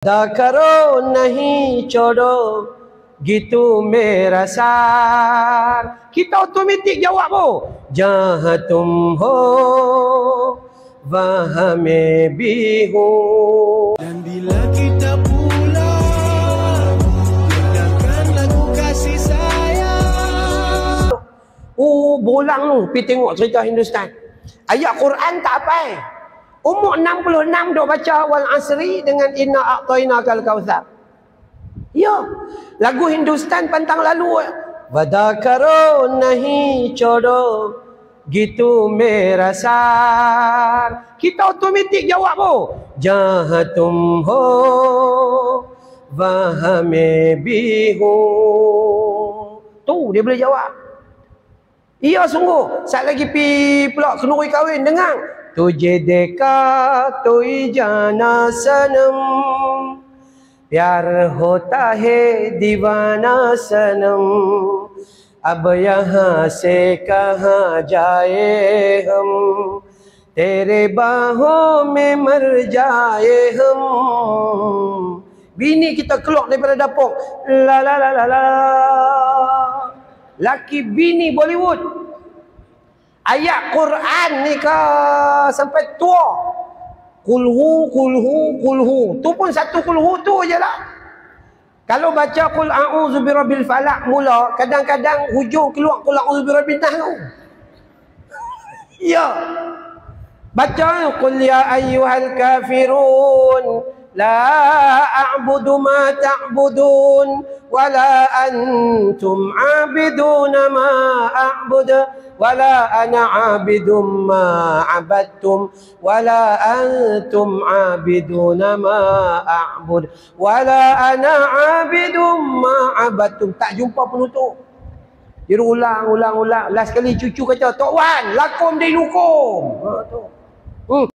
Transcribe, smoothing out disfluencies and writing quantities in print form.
अदा करो नहीं छोड़ो gitu मेरा सार. Kita otomatik jawab जहाँ तुम हो वहाँ मैं भी हूँ. Dan bila kita pulang, dengarkan lagu kasih sayang. Bolang tu, pergi tengok cerita Hindustan. Ayat Quran tak apa. Umur 66 duk baca wal asri dengan inna a'tainakal kautsar. Ya, lagu Hindustan pantang lalu. Wada karo nahi chodo gitu mera sar. Kita otomatik jawab jahan tum ho wahan mein bhi hu. Tu dia boleh jawab. Iya sungguh. Saat lagi pi pula kenduri kahwin dengar तुझे देखा तो ही जाना सनम प्यार होता है दीवाना सनम अब यहाँ से कहाँ जाए हम तेरे बाहों में मर जाए हम. Bini kita keluar daripada dapur, la la la la la. Laki bini Bollywood. Ayat Quran ni sampai tua. Kulhu, kulhu, kulhu. Tu pun satu kulhu tu je lah. Kalau baca Qul a'udzu birabbil falaq mula, kadang-kadang hujung keluar Qul a'udzu birabbin nas tu. Ya. Baca Qul ya ayyuhal kafirun la a'budu ma ta'budun wala antum 'abiduna ma a'budu wala ana 'abidum ma 'abadtum wala antum 'abiduna ma a'bud wala ana 'abidum ma 'abadtum. Tak jumpa penutup. Dia ulang. Last kali cucu kata, Tok Wan, lakum dinukum. Ha tu.